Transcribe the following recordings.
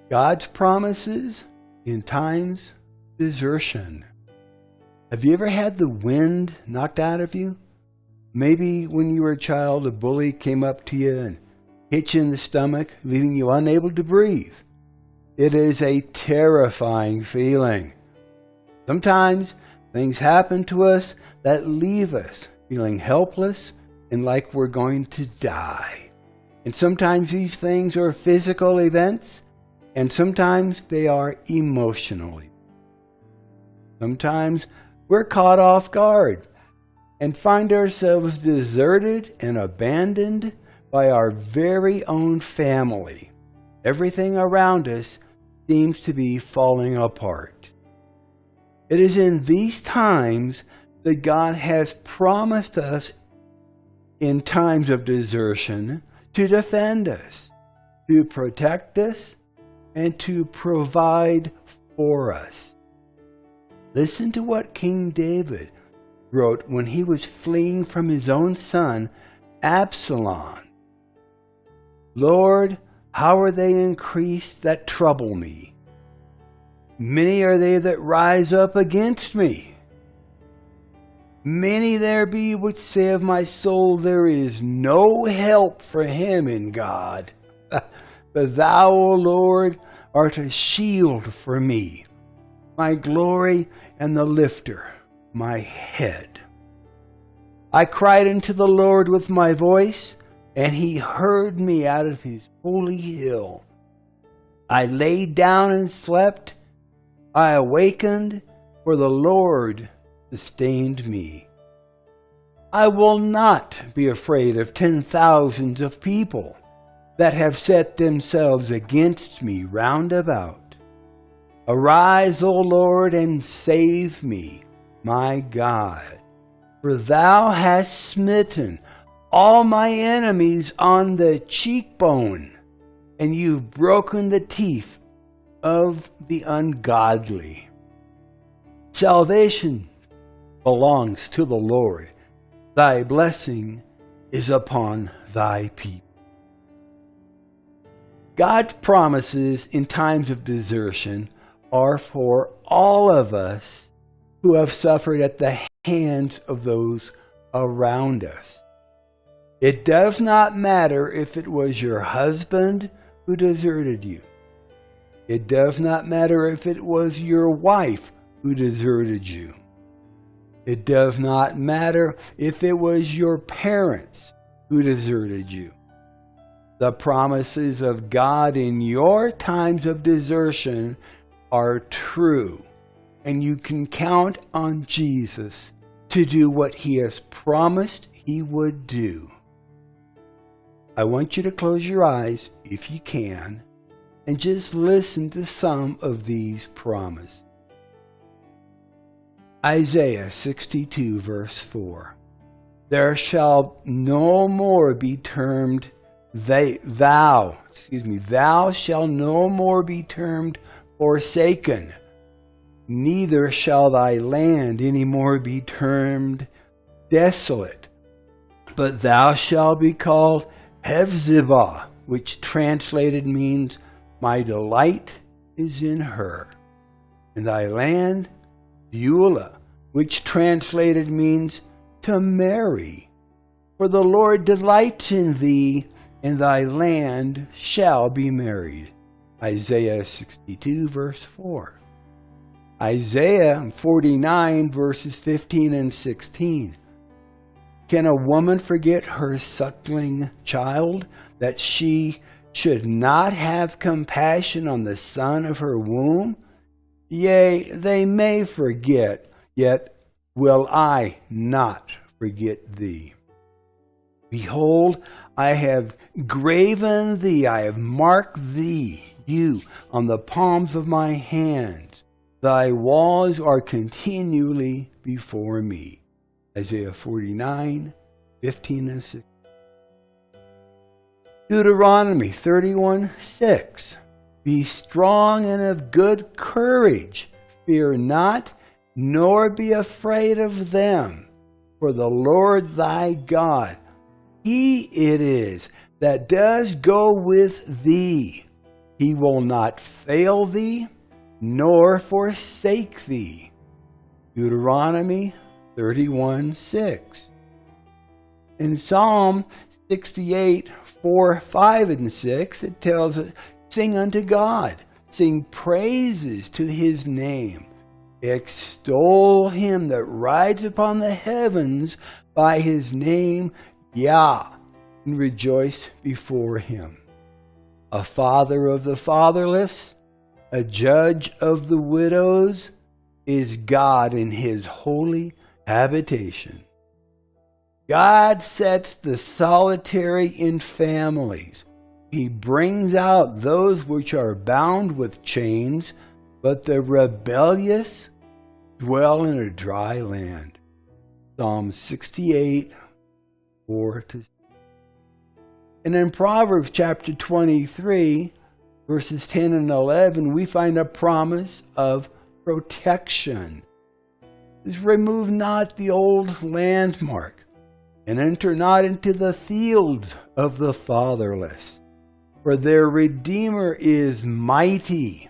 God's promises in times of desertion. Have you ever had the wind knocked out of you? Maybe when you were a child, a bully came up to you and hit you in the stomach, leaving you unable to breathe. It is a terrifying feeling. Sometimes things happen to us that leave us feeling helpless and like we're going to die. And sometimes these things are physical events, and sometimes they are emotional events. Sometimes we're caught off guard and find ourselves deserted and abandoned by our very own family. Everything around us seems to be falling apart. It is in these times that God has promised us in times of desertion to defend us, to protect us, and to provide for us. Listen to what King David wrote when he was fleeing from his own son, Absalom. Lord, how are they increased that trouble me? Many are they that rise up against me. Many there be which say of my soul, there is no help for him in God. But thou, O Lord, art a shield for me, my glory and the lifter, my head. I cried unto the Lord with my voice, and he heard me out of his holy hill. I laid down and slept. I awakened, for the Lord sustained me. I will not be afraid of 10,000s of people that have set themselves against me round about. Arise, O Lord, and save me, my God. For thou hast smitten all my enemies on the cheekbone, and you've broken the teeth of the ungodly. Salvation belongs to the Lord. Thy blessing is upon thy people. God's promises in times of desertion are for all of us who have suffered at the hands of those around us. It does not matter if it was your husband who deserted you. It does not matter if it was your wife who deserted you. It does not matter if it was your parents who deserted you. The promises of God in your times of desertion are true, and you can count on Jesus to do what he has promised he would do. I want you to close your eyes, if you can, and just listen to some of these promises. Isaiah 62, verse 4. There shall no more be termed thou shalt no more be termed forsaken, neither shall thy land any more be termed desolate, but thou shalt be called Hephzibah, which translated means, my delight is in her. And thy land, Beulah, which translated means to marry. For the Lord delights in thee, and thy land shall be married. Isaiah 62, verse 4. Isaiah 49, verses 15 and 16. Can a woman forget her suckling child, that she should not have compassion on the son of her womb? Yea, they may forget, yet will I not forget thee. Behold, I have graven thee, I have marked thee, you, on the palms of my hands. Thy walls are continually before me. Isaiah 49, 15 and 16. Deuteronomy 31, 6. Be strong and of good courage. Fear not, nor be afraid of them. For the Lord thy God, he it is that does go with thee. He will not fail thee, nor forsake thee. Deuteronomy 31:6. In Psalm 68, 4, 5, and 6, it tells us, sing unto God, sing praises to his name. Extol him that rides upon the heavens by his name, Yah, and rejoice before him. A father of the fatherless, a judge of the widows, is God in his holy habitation. God sets the solitary in families. He brings out those which are bound with chains, but the rebellious dwell in a dry land. Psalm 68, 4-6. And in Proverbs chapter 23, verses 10 and 11, we find a promise of protection. Remove not the old landmark, and enter not into the fields of the fatherless. For their Redeemer is mighty.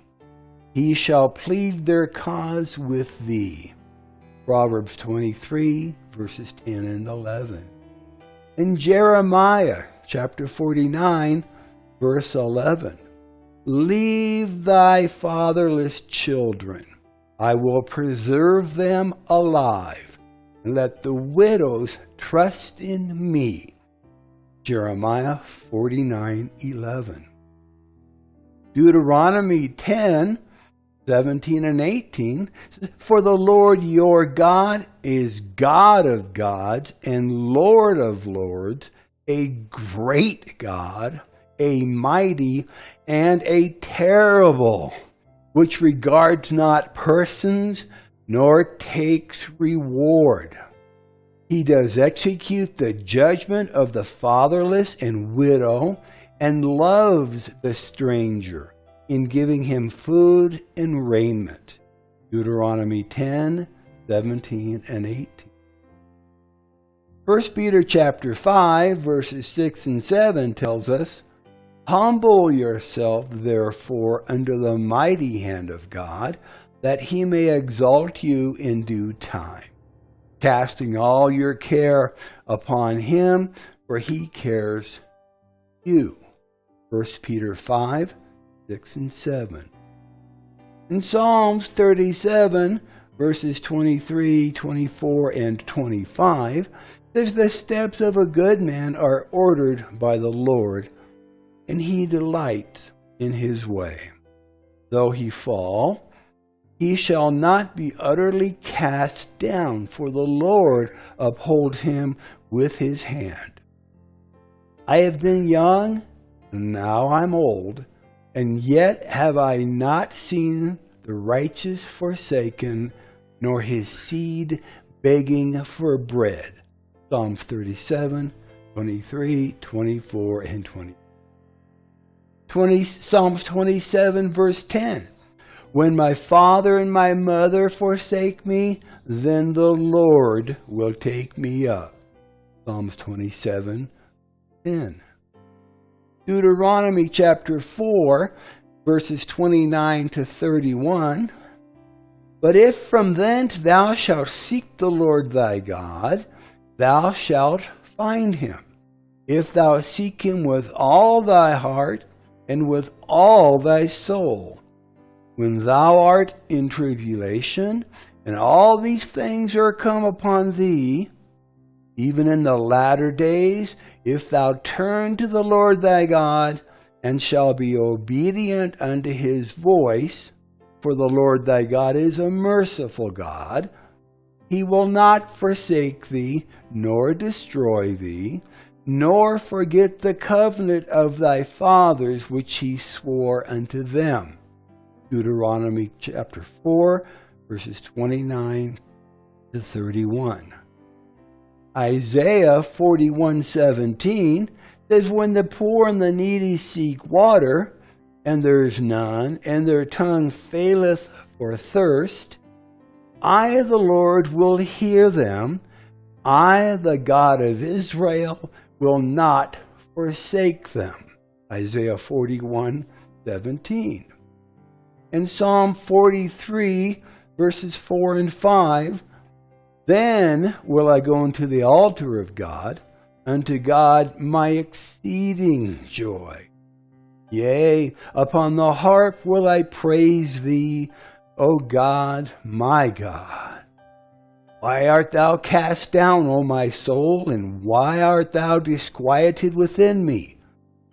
He shall plead their cause with thee. Proverbs 23, verses 10 and 11. In Jeremiah chapter 49, verse 11. Leave thy fatherless children. I will preserve them alive, and let the widows trust in me. Jeremiah 49:11. Deuteronomy 10, 17 and 18 says, for the Lord your God is God of gods and Lord of lords, a great God, a mighty and a terrible, which regards not persons, nor takes reward. He does execute the judgment of the fatherless and widow, and loves the stranger in giving him food and raiment. Deuteronomy 10, 17 and 18. 1 Peter chapter 5, verses 6 and 7 tells us, humble yourself, therefore, under the mighty hand of God, that he may exalt you in due time, casting all your care upon him, for he cares for you. 1 Peter 5, 6 and 7. In Psalms 37, verses 23, 24, and 25, says, the steps of a good man are ordered by the Lord, and he delights in his way. Though he fall, he shall not be utterly cast down, for the Lord upholds him with his hand. I have been young, and now I'm old, and yet have I not seen the righteous forsaken, nor his seed begging for bread. Psalms 37, 23, 24, and 20. Psalms 27, verse 10. When my father and my mother forsake me, then the Lord will take me up. Psalms 27, 10. Deuteronomy chapter 4, verses 29 to 31. But if from thence thou shalt seek the Lord thy God, thou shalt find him, if thou seek him with all thy heart and with all thy soul. When thou art in tribulation, and all these things are come upon thee, even in the latter days, if thou turn to the Lord thy God, and shall be obedient unto his voice, for the Lord thy God is a merciful God, he will not forsake thee, nor destroy thee, nor forget the covenant of thy fathers which he swore unto them. Deuteronomy chapter 4, verses 29 to 31. Isaiah 41:17 says, when the poor and the needy seek water, and there is none, and their tongue faileth for thirst, I, the Lord, will hear them. I, the God of Israel, will not forsake them. Isaiah 41:17 17. In Psalm 43, verses 4 and 5, then will I go unto the altar of God, unto God my exceeding joy. Yea, upon the harp will I praise thee, O God, my God. Why art thou cast down, O my soul, and why art thou disquieted within me?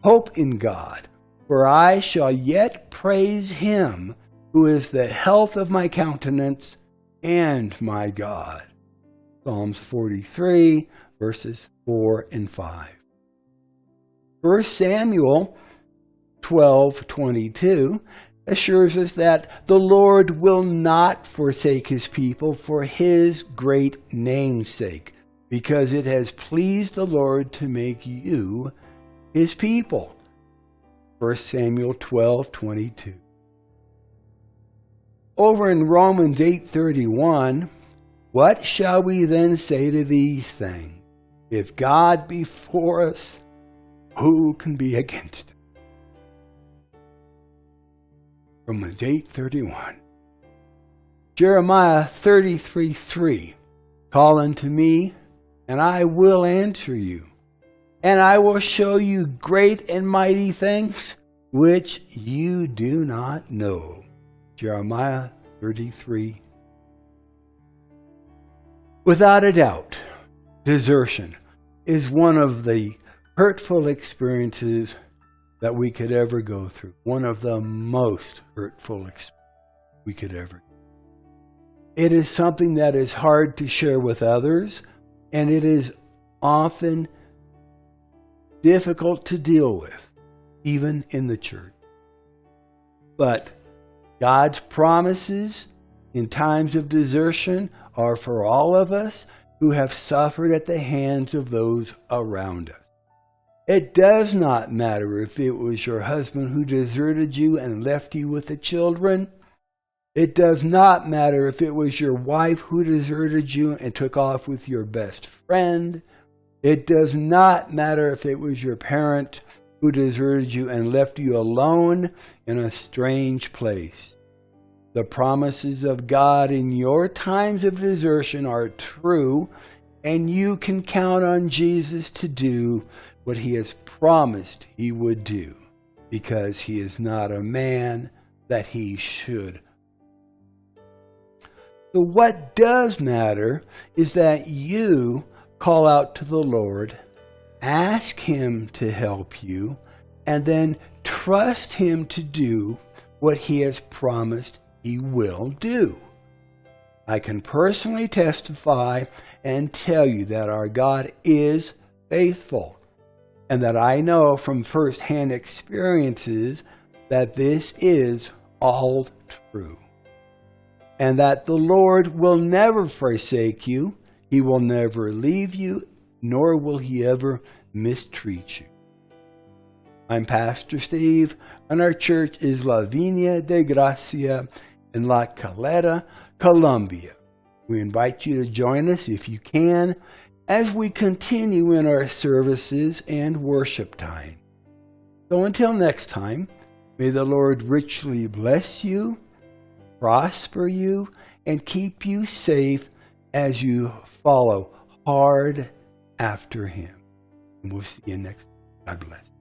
Hope in God, for I shall yet praise him, who is the health of my countenance and my God. Psalms 43, verses 4 and 5. 1 Samuel 12:22 assures us that the Lord will not forsake his people for his great name's sake, because it has pleased the Lord to make you his people. 1 Samuel 12:22. Over in Romans 8:31, what shall we then say to these things? If God be for us, who can be against us? Romans 8:31. Jeremiah 33:3. Call unto me, and I will answer you, and I will show you great and mighty things which you do not know. Jeremiah 33. Without a doubt, desertion is one of the hurtful experiences that we could ever go through. One of the most hurtful experiences we could ever. It is something that is hard to share with others, and it is often difficult to deal with, even in the church. But God's promises in times of desertion are for all of us who have suffered at the hands of those around us. It does not matter if it was your husband who deserted you and left you with the children. It does not matter if it was your wife who deserted you and took off with your best friend. It does not matter if it was your parent who deserted you and left you alone in a strange place. The promises of God in your times of desertion are true, and you can count on Jesus to do what he has promised he would do, because he is not a man that he should. So what does matter is that you call out to the Lord, ask him to help you, and then trust him to do what he has promised he will do. I can personally testify and tell you that our God is faithful, and that I know from first-hand experiences that this is all true. And that the Lord will never forsake you, he will never leave you, nor will he ever mistreat you. I'm Pastor Steve, and our church is La Viña de Gracia in La Caleta, Colombia. We invite you to join us if you can, as we continue in our services and worship time. So until next time, may the Lord richly bless you, prosper you, and keep you safe as you follow hard after him. And we'll see you next time. God bless.